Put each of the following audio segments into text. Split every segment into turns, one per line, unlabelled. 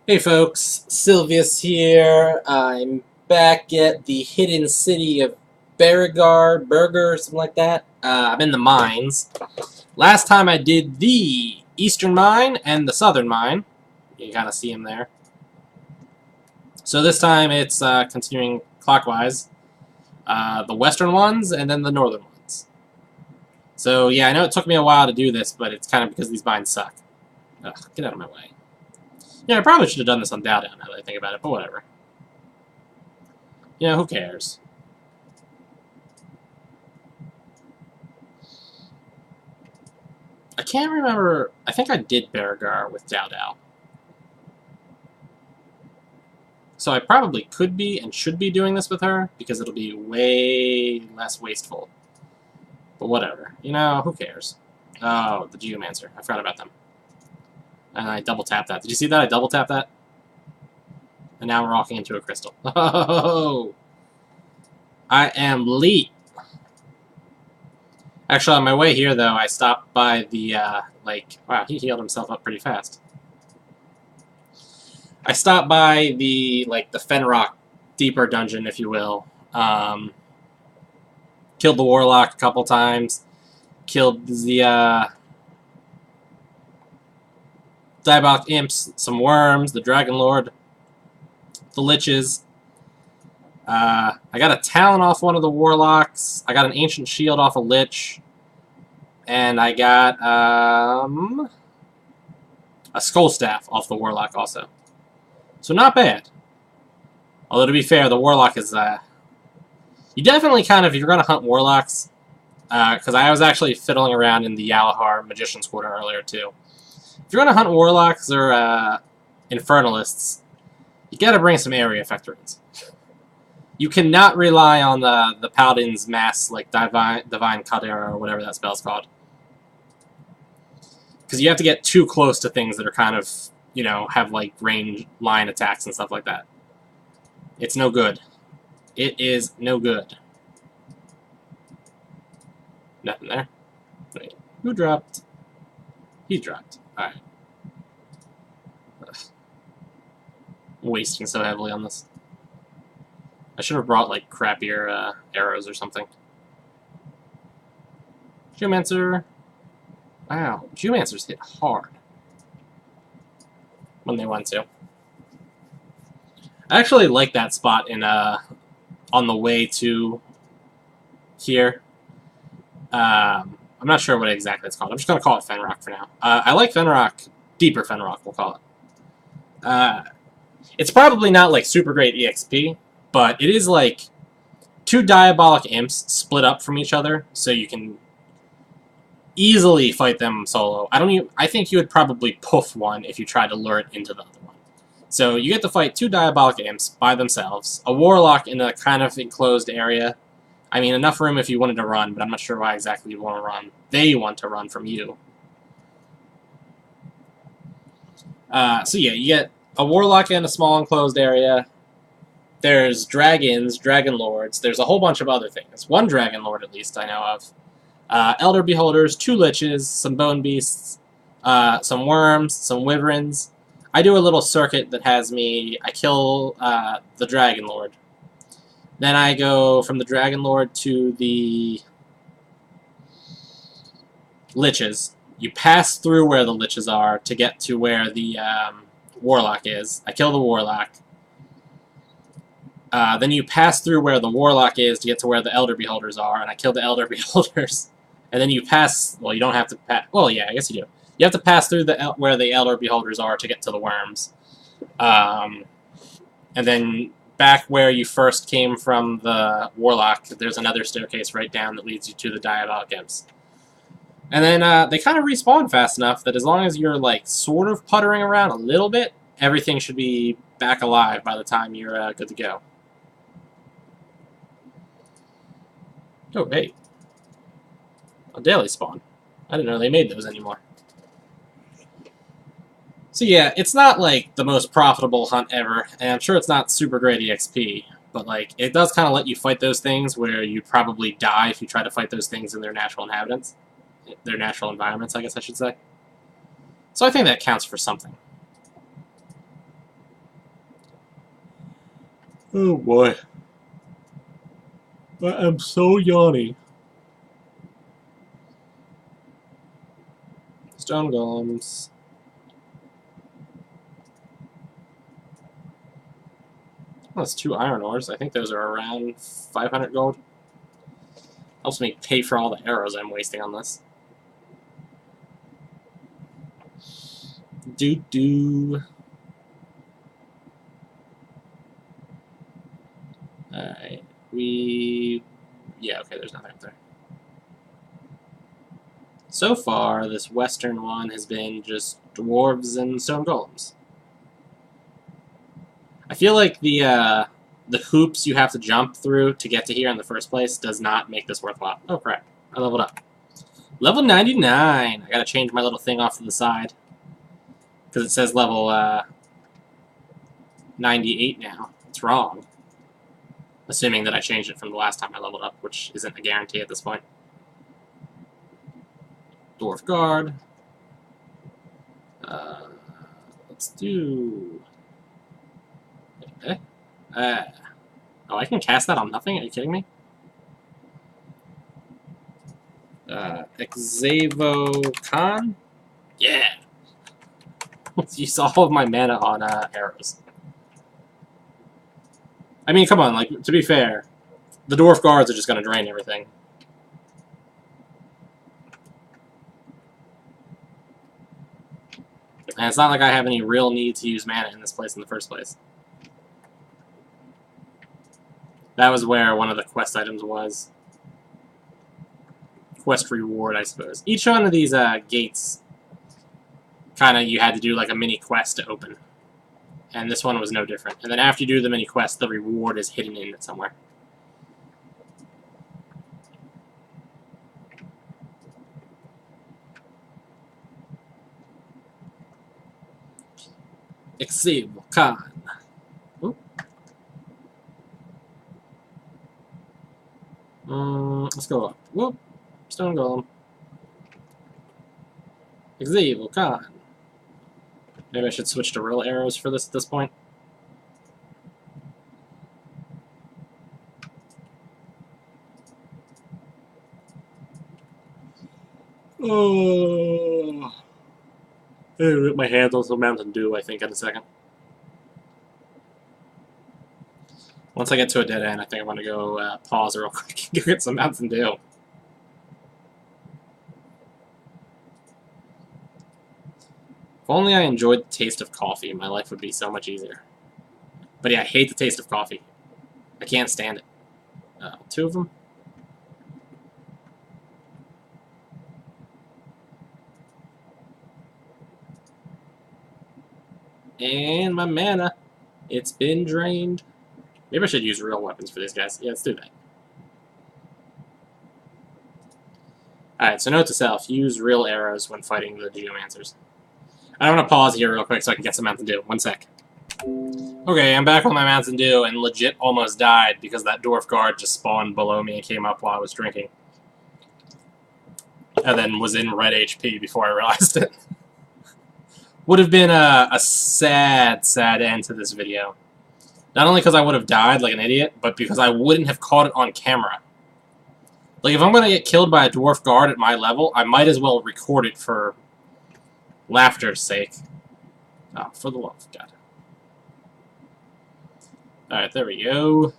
Hey folks, Sylvius here. I'm back at the hidden city of Beregar, something like that. I'm in the mines. Last time I did the eastern mine and the southern mine. You can kind of see them there. So this time it's continuing clockwise. The western ones and then the northern ones. So yeah, I know it took me a while to do this, but it's kind of because these mines suck. Ugh, get out of my way. Yeah, I probably should have done this on Down now that I think about it, but whatever. You know, who cares? I can't remember. I think I did Beregar with Dao. So I probably could be and should be doing this with her because it'll be way less wasteful. But whatever. You know, who cares? Oh, the Geomancer. I forgot about them. And I double tapped that. Did you see that? I double tapped that. And now we're walking into a crystal. Oh! I am late. Actually, on my way here, though, I stopped by the, wow, he healed himself up pretty fast. I stopped by the, the Fenrock deeper dungeon, if you will. Killed the Warlock a couple times. Killed the, Diabolic Imps, some Worms, the Dragon Lord, the Liches. I got a Talon off one of the Warlocks. I got an Ancient Shield off a Lich. And I got, a Skull Staff off the Warlock also. So not bad. Although to be fair, the Warlock is, you definitely kind of, if you're going to hunt Warlocks, because I was actually fiddling around in the Yalahar Magician's Quarter earlier too. If you're going to hunt Warlocks or, Infernalists, you gotta bring some area effectorings. You cannot rely on the Paladin's Mass, like Divine Caldera or whatever that spell's called. Because you have to get too close to things that are kind of, you know, have like range line attacks and stuff like that. It's no good. It is no good. Nothing there. Wait, who dropped? He dropped. Alright. Wasting so heavily on this. I should have brought, like, crappier arrows or something. Geomancer. Wow, Geomancers hit hard. When they want to. I actually like that spot in, on the way to here. I'm not sure what exactly it's called. I'm just going to call it Fenrock for now. I like Fenrock. Deeper Fenrock, we'll call it. It's probably not, like, super great EXP, but it is, like, 2 Diabolic Imps split up from each other, so you can easily fight them solo. I think you would probably poof one if you tried to lure it into the other one. So you get to fight 2 Diabolic Imps by themselves, a Warlock in a kind of enclosed area. I mean, enough room if you wanted to run, but I'm not sure why exactly you want to run. They want to run from you. So yeah, you get a Warlock in a small enclosed area. There's dragons, Dragon Lords. There's a whole bunch of other things. 1 Dragon Lord, at least, I know of. Elder Beholders, 2 Liches, some Bone Beasts, some Worms, some Wyverns. I do a little circuit that has me... I kill the Dragon Lord. Then I go from the Dragon Lord to the Liches. You pass through where the Liches are to get to where the Warlock is. I kill the Warlock. Then you pass through where the Warlock is to get to where the Elder Beholders are, and I kill the Elder Beholders. And then you pass... Well, you don't have to pass... Well, yeah, I guess you do. You have to pass through where the Elder Beholders are to get to the Worms. And then back where you first came from the Warlock, there's another staircase right down that leads you to the Diabolic Imps. And then they kind of respawn fast enough that as long as you're, like, sort of puttering around a little bit, everything should be back alive by the time you're good to go. Oh, hey. A daily spawn. I didn't know they made those anymore. So yeah, it's not, like, the most profitable hunt ever, and I'm sure it's not super great EXP, but, like, it does kind of let you fight those things where you'd probably die if you try to fight those things in their natural inhabitants. Their natural environments, I guess I should say. So I think that counts for something. Oh boy. I am so yawny. Stone golems. Oh, that's 2 iron ores. I think those are around 500 gold. Helps me pay for all the arrows I'm wasting on this. Doo-doo. Alright. Yeah, okay, there's nothing up there. So far, this western one has been just dwarves and stone golems. I feel like the hoops you have to jump through to get to here in the first place does not make this worthwhile. Oh, crap. I leveled up. Level 99! I gotta change my little thing off to the side. Because it says level 98 now. It's wrong. Assuming that I changed it from the last time I leveled up, which isn't a guarantee at this point. Dwarf guard. Let's do... Okay. Oh, I can cast that on nothing? Are you kidding me? Exavo Khan? Yeah! Use all of my mana on arrows. I mean, come on, like, to be fair, the dwarf guards are just gonna drain everything. And it's not like I have any real need to use mana in this place in the first place. That was where one of the quest items was. Quest reward, I suppose. Each one of these gates, kind of, you had to do like a mini quest to open. And this one was no different. And then after you do the mini quest, the reward is hidden in it somewhere. Exavo Khan. Let's go up. Whoop. Stone golem. Exavo Khan. Maybe I should switch to real arrows for this at this point. Oh. My hands on some Mountain Dew, I think, in a second. Once I get to a dead end, I think I'm going to go pause real quick and go get some Mountain Dew. If only I enjoyed the taste of coffee, my life would be so much easier. But yeah, I hate the taste of coffee. I can't stand it. 2 of them? And my mana. It's been drained. Maybe I should use real weapons for these guys. Yeah, let's do that. Alright, so note to self, use real arrows when fighting the geomancers. I'm going to pause here real quick so I can get some Mountain Dew. 1 sec. Okay, I'm back on my Mountain Dew and legit almost died because that dwarf guard just spawned below me and came up while I was drinking. And then was in red HP before I realized it. Would have been a sad, sad end to this video. Not only because I would have died like an idiot, but because I wouldn't have caught it on camera. Like, if I'm going to get killed by a dwarf guard at my level, I might as well record it for laughter's sake. Oh, for the love of God. Alright, there we go.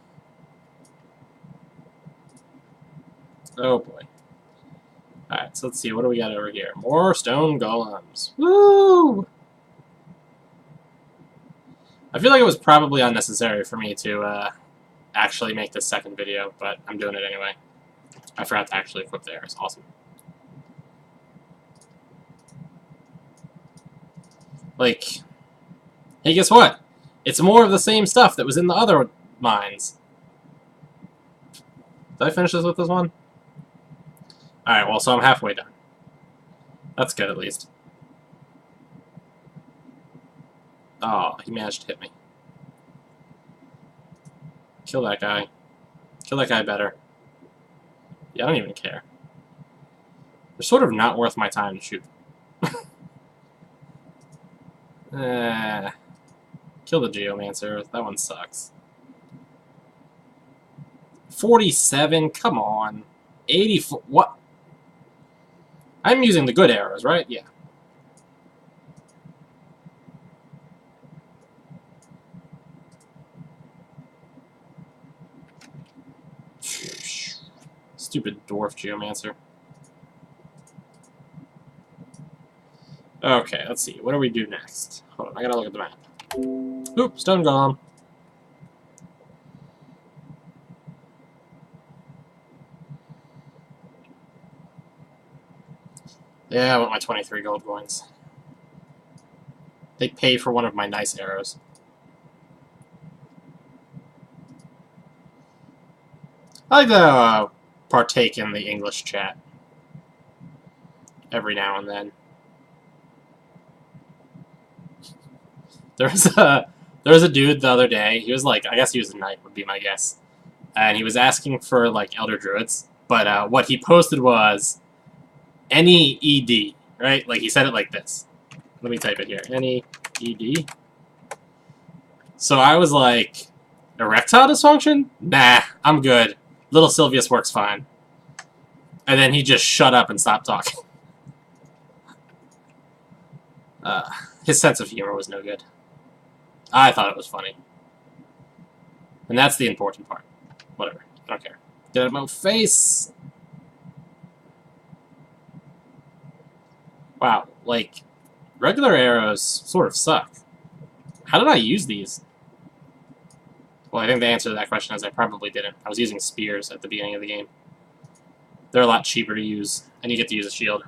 Oh, boy. Alright, so let's see. What do we got over here? More stone golems. Woo! I feel like it was probably unnecessary for me to actually make this second video, but I'm doing it anyway. I forgot to actually equip the arrows. Awesome. Like, hey, guess what? It's more of the same stuff that was in the other mines. Did I finish this with this one? Alright, well, so I'm halfway done. That's good, at least. Oh, he managed to hit me. Kill that guy. Kill that guy better. Yeah, I don't even care. They're sort of not worth my time to shoot. Kill the Geomancer. That one sucks. 47? Come on. 84. What? I'm using the good arrows, right? Yeah. Stupid dwarf geomancer. Okay, let's see. What do we do next? Hold on, I gotta look at the map. Oop, stone golem. Yeah, I want my 23 gold coins. They pay for one of my nice arrows. I like to partake in the English chat every now and then. There was a dude the other day. He was like, I guess he was a knight, would be my guess, and he was asking for like elder druids. But what he posted was NEED, right? Like he said it like this. Let me type it here. NEED. So I was like, erectile dysfunction? Nah, I'm good. Little Sylvius works fine. And then he just shut up and stopped talking. His sense of humor was no good. I thought it was funny. And that's the important part. Whatever. I don't care. Get out of my face! Wow, like, regular arrows sort of suck. How did I use these? Well, I think the answer to that question is I probably didn't. I was using spears at the beginning of the game. They're a lot cheaper to use, and you get to use a shield.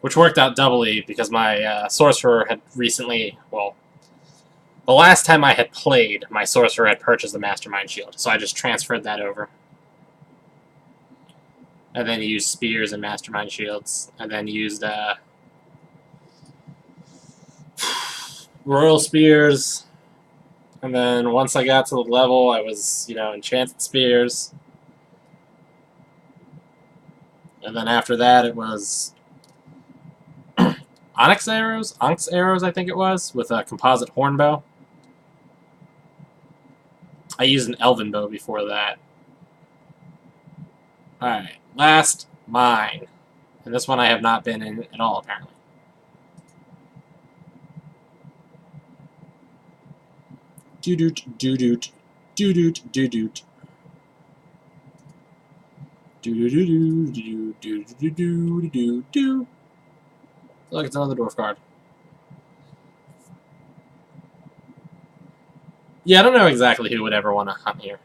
Which worked out doubly because my sorcerer had recently, well, the last time I had played, my sorcerer had purchased the Mastermind Shield, so I just transferred that over. And then used spears and Mastermind Shields, and then used Royal Spears, and then once I got to the level, I was, Enchanted Spears. And then after that, it was Onyx Arrows, I think it was, with a composite horn bow. I used an elven bow before that. Alright, last mine. And this one I have not been in at all, apparently. Doo-doot, doo-doot, doo-doot, doo-doot. Do-do-do-do-do-do-do-do-do-do. Look, it's another dwarf card. Yeah, I don't know exactly who would ever want to hunt here.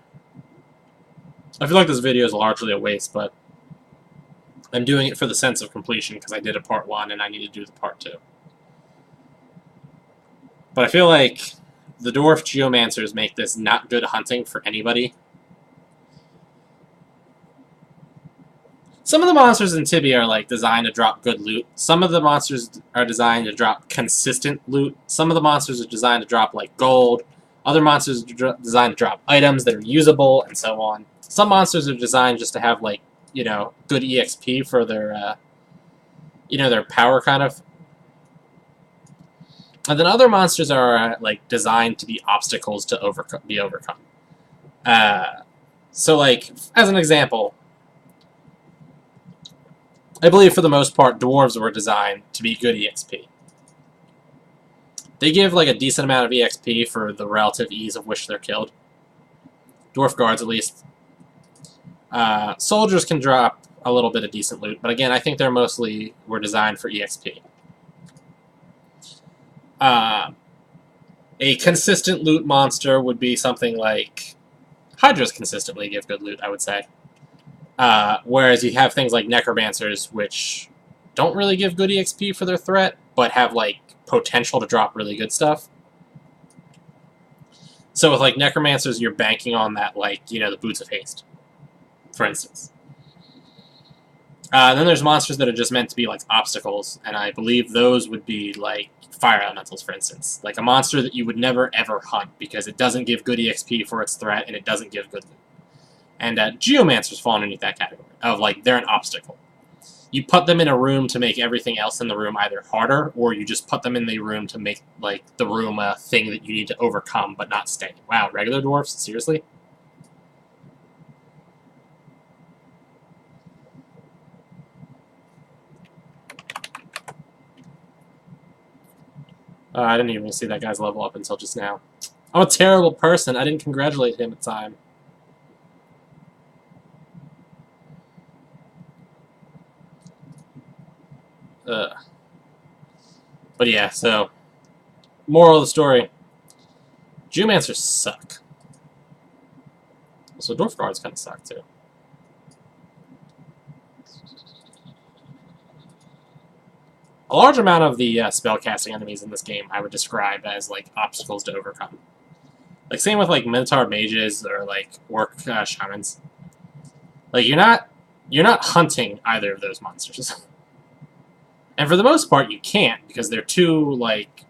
I feel like this video is largely a waste, but I'm doing it for the sense of completion because I did a part 1 and I need to do the part 2. But I feel like the dwarf geomancers make this not good hunting for anybody. Some of the monsters in Tibia are like designed to drop good loot. Some of the monsters are designed to drop consistent loot. Some of the monsters are designed to drop like gold. Other monsters are designed to drop items that are usable and so on. Some monsters are designed just to have like, good EXP for their, their power kind of. And then other monsters are like designed to be obstacles to be overcome. So like, as an example, I believe for the most part, dwarves were designed to be good EXP. They give like a decent amount of EXP for the relative ease of which they're killed. Dwarf guards, at least. Soldiers can drop a little bit of decent loot, but again, I think they're mostly were designed for EXP. A consistent loot monster would be something like Hydras consistently give good loot, I would say. Whereas you have things like Necromancers, which don't really give good EXP for their threat, but have, like, potential to drop really good stuff. So with, like, Necromancers, you're banking on that, like, the Boots of Haste, for instance. Then there's monsters that are just meant to be, like, obstacles, and I believe those would be, like, Fire Elementals, for instance. Like, a monster that you would never, ever hunt, because it doesn't give good EXP for its threat, and it doesn't give good loot. And Geomancers fall underneath that category of, like, they're an obstacle. You put them in a room to make everything else in the room either harder, or you just put them in the room to make, like, the room a thing that you need to overcome but not stay. Wow, regular dwarfs? Seriously? I didn't even see that guy's level up until just now. I'm a terrible person. I didn't congratulate him in time. Ugh. But yeah, so moral of the story: Geomancers suck. So Dwarf Guards kind of suck too. A large amount of the spellcasting enemies in this game I would describe as like obstacles to overcome. Like same with like Minotaur mages or like Orc shamans. Like you're not hunting either of those monsters. And for the most part, you can't because they're too like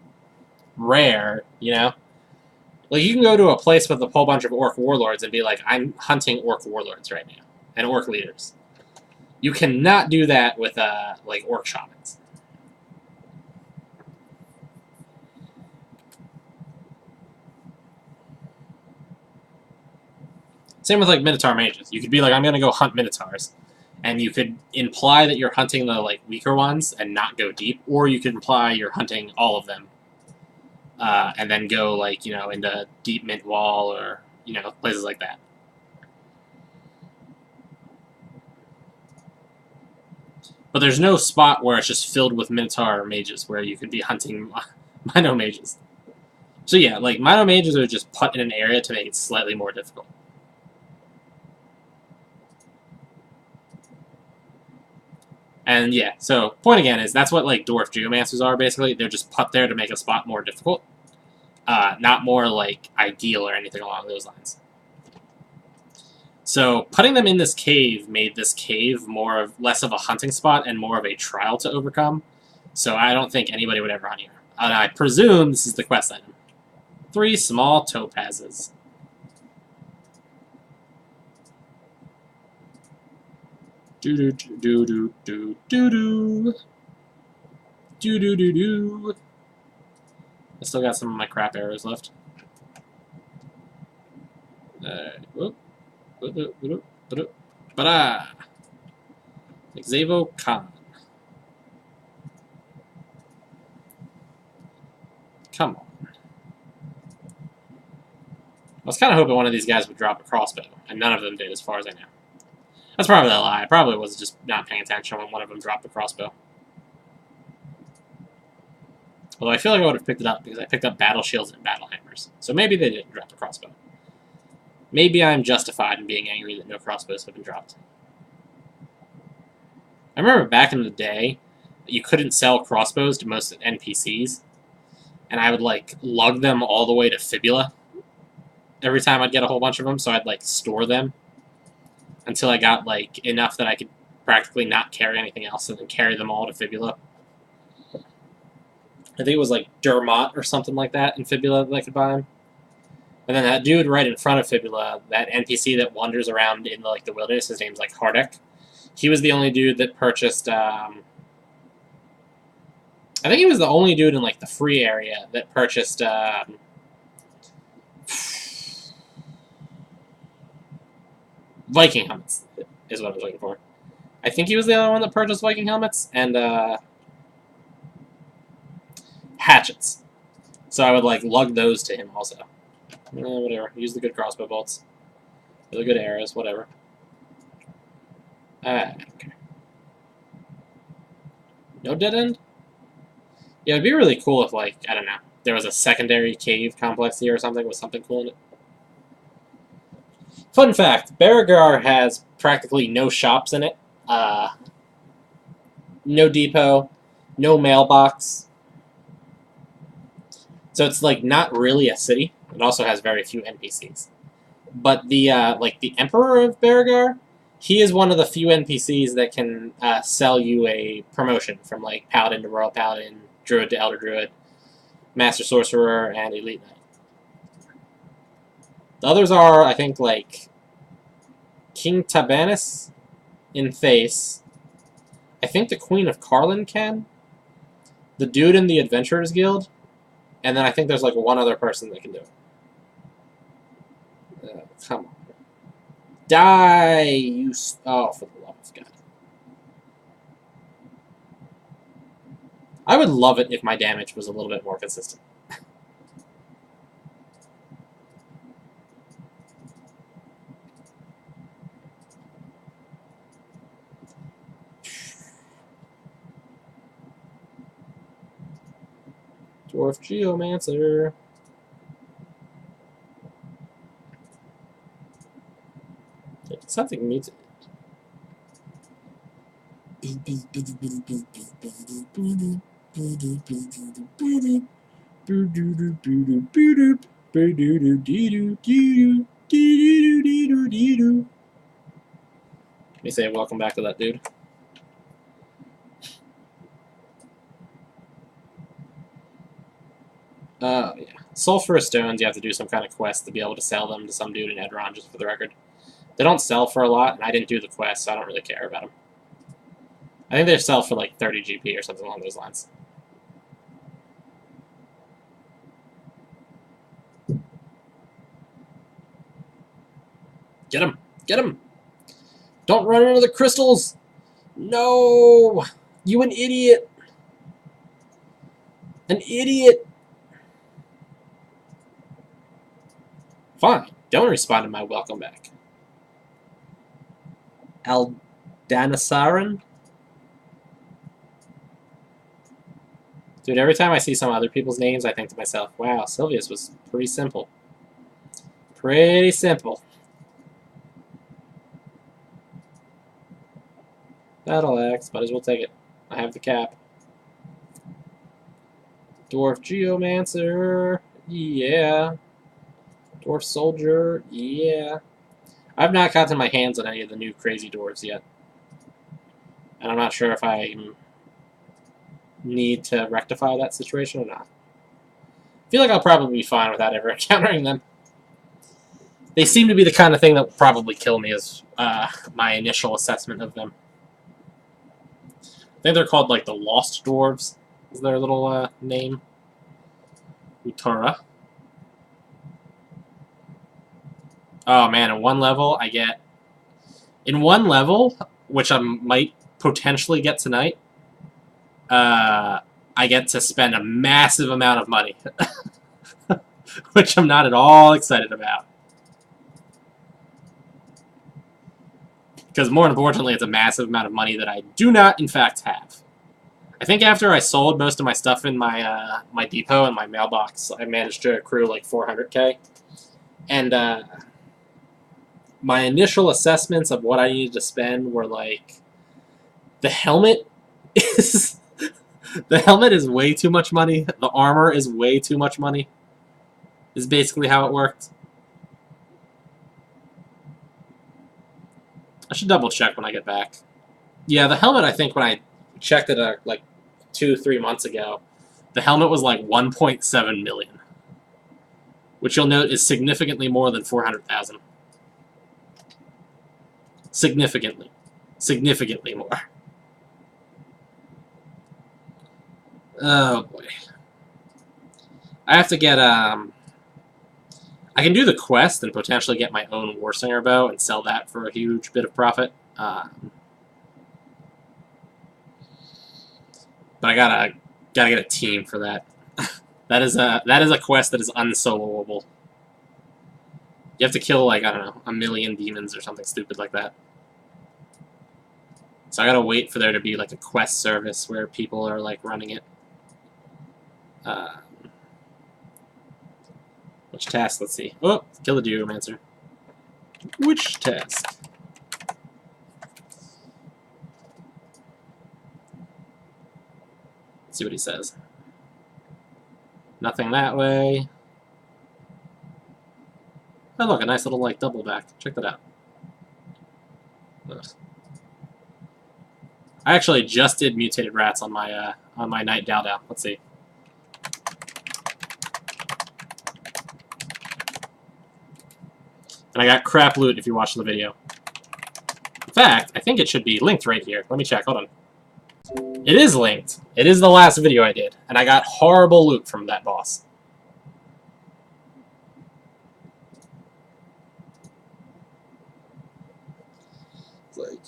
rare, you know. Like you can go to a place with a whole bunch of Orc warlords and be like, I'm hunting Orc warlords right now and Orc leaders. You cannot do that with like Orc shamans. Same with like Minotaur mages. You could be like, I'm gonna go hunt Minotaurs, and you could imply that you're hunting the like weaker ones and not go deep, or you could imply you're hunting all of them, and then go like into deep Mint Wall or places like that. But there's no spot where it's just filled with Minotaur mages where you could be hunting Mino mages. So yeah, like Mino mages are just put in an area to make it slightly more difficult. And yeah, so point again is that's what like Dwarf Geomancers are basically. They're just put there to make a spot more difficult, not more like ideal or anything along those lines. So putting them in this cave made this cave less of a hunting spot and more of a trial to overcome. So I don't think anybody would ever hunt here. And I presume this is the quest item. 3 small topazes. Do do do do do do do do do do do. I still got some of my crap arrows left. Whoop. Ba-da! Xavo Khan. Come on. I was kind of hoping one of these guys would drop a crossbow, and none of them did, as far as I know. That's probably a lie. I probably was just not paying attention when one of them dropped the crossbow. Although I feel like I would have picked it up because I picked up battle shields and battle hammers. So maybe they didn't drop the crossbow. Maybe I'm justified in being angry that no crossbows have been dropped. I remember back in the day, you couldn't sell crossbows to most NPCs, and I would like lug them all the way to Fibula every time I'd get a whole bunch of them, so I'd like store them until I got like enough that I could practically not carry anything else and then carry them all to Fibula. I think it was like Dermot or something like that in Fibula that I could buy them. And then that dude right in front of Fibula, that NPC that wanders around in like the wilderness, his name's like Hardek. He was the only dude that purchased. I think he was the only dude in like the free area that purchased. Viking helmets is what I was looking for. I think he was the only one that purchased Viking helmets and hatchets. So I would like lug those to him also. Whatever. Use the good crossbow bolts. The good arrows. Whatever. Okay. No dead end? Yeah, it'd be really cool if, like, I don't know, there was a secondary cave complex here or something with something cool in it. Fun fact, Beregar has practically no shops in it. No depot. No mailbox. So it's, like, not really a city. It also has very few NPCs. But the, the Emperor of Beregar, he is one of the few NPCs that can sell you a promotion from, like, Paladin to Royal Paladin, Druid to Elder Druid, Master Sorcerer, and Elite Knight. The others are, I think, like, King Tabanis in Face. I think the Queen of Carlin can. The dude in the Adventurers Guild. And then I think there's, like, one other person that can do it. Come on. Die, you... Oh, for the love of God. I would love it if my damage was a little bit more consistent. Dwarf Geomancer. Something muted. Let me say welcome back to that dude. Yeah. Sulfurous stones, you have to do some kind of quest to be able to sell them to some dude in Edron, just for the record. They don't sell for a lot, and I didn't do the quest, so I don't really care about them. I think they sell for like 30 GP or something along those lines. Get him! Get him! Don't run into the crystals! No! You an idiot! An idiot! Fine. Don't respond to my welcome back. Aldanasaran? Dude, every time I see some other people's names, I think to myself, wow, Sylvia's was pretty simple. Pretty simple. Battle axe, might as well take it. I have the cap. Dwarf Geomancer, yeah. Dwarf Soldier, yeah. I've not gotten my hands on any of the new crazy dwarves yet. And I'm not sure if I need to rectify that situation or not. I feel like I'll probably be fine without ever encountering them. They seem to be the kind of thing that will probably kill me as my initial assessment of them. I think they're called like the Lost Dwarves, is their little name. Utora. Oh man, in one level I get... In one level, which I might potentially get tonight, I get to spend a massive amount of money. Which I'm not at all excited about. Because more importantly, it's a massive amount of money that I do not, in fact, have. I think after I sold most of my stuff in my my depot and my mailbox, I managed to accrue like 400k. And my initial assessments of what I needed to spend were like, the helmet is the helmet is way too much money. The armor is way too much money. Is basically how it worked. I should double check when I get back. Yeah, the helmet, I think when I checked it like 2-3 months ago, the helmet was like 1.7 million. Which you'll note is significantly more than 400,000. Significantly. Significantly more. Oh boy. I have to get, I can do the quest and potentially get my own Warsinger bow and sell that for a huge bit of profit. But I gotta get a team for that. that is a quest that is unsoloable. You have to kill like, I don't know, 1 million demons or something stupid like that. So I gotta wait for there to be like a quest service where people are like running it. Which task? Let's see. Oh, kill the Geomancer. Which task? Let's see what he says. Nothing that way. Oh look, a nice little like double back. Check that out. Ugh. I actually just did mutated rats on my Knight Dowdow. Let's see. And I got crap loot if you watch the video. In fact, I think it should be linked right here. Let me check. Hold on. It is linked. It is the last video I did. And I got horrible loot from that boss. It's like,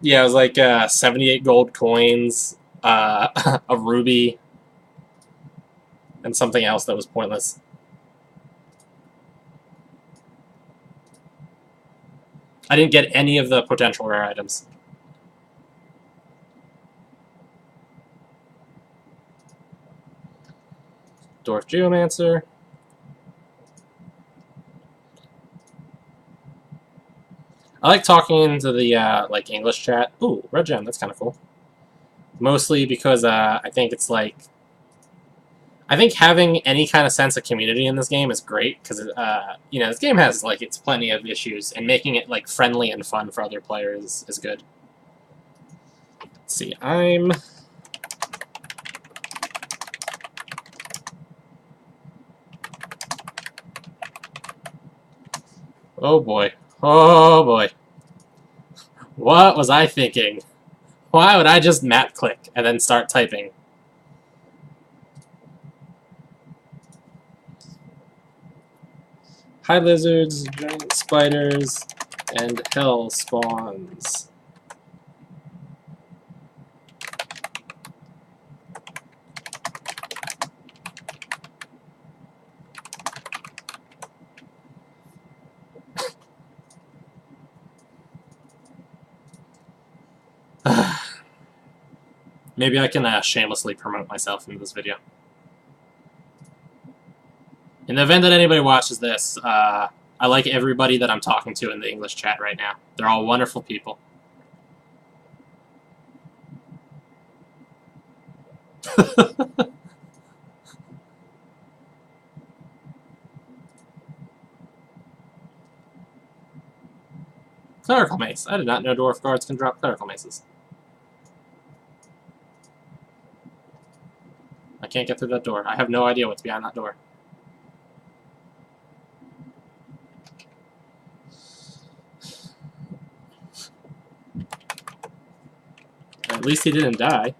yeah, it was like 78 gold coins, a ruby, and something else that was pointless. I didn't get any of the potential rare items. Dwarf Geomancer. I like talking to the like English chat. Ooh, red gem, that's kind of cool. Mostly because I think it's like, I think having any kind of sense of community in this game is great because you know, this game has like its plenty of issues, and making it like friendly and fun for other players is good. Let's see, I'm oh boy. Oh boy. What was I thinking? Why would I just map click and then start typing? High lizards, giant spiders, and hell spawns. Maybe I can shamelessly promote myself in this video. In the event that anybody watches this, I like everybody that I'm talking to in the English chat right now. They're all wonderful people. Clerical mace. I did not know dwarf guards can drop clerical maces. I can't get through that door. I have no idea what's behind that door. At least he didn't die.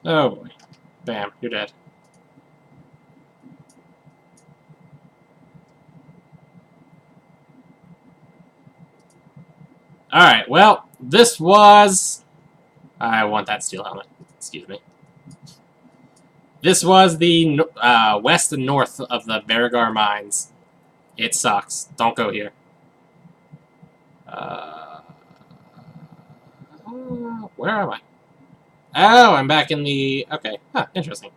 Oh boy. Bam, you're dead. Alright, well, this was... I want that steel helmet. Excuse me. This was the west and north of the Beregar mines. It sucks. Don't go here. Where am I? Oh, I'm back in the... Okay. Huh, interesting.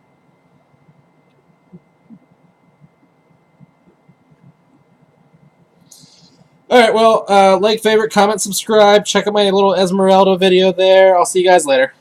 Alright, well, like, favorite, comment, subscribe. Check out my little Esmeralda video there. I'll see you guys later.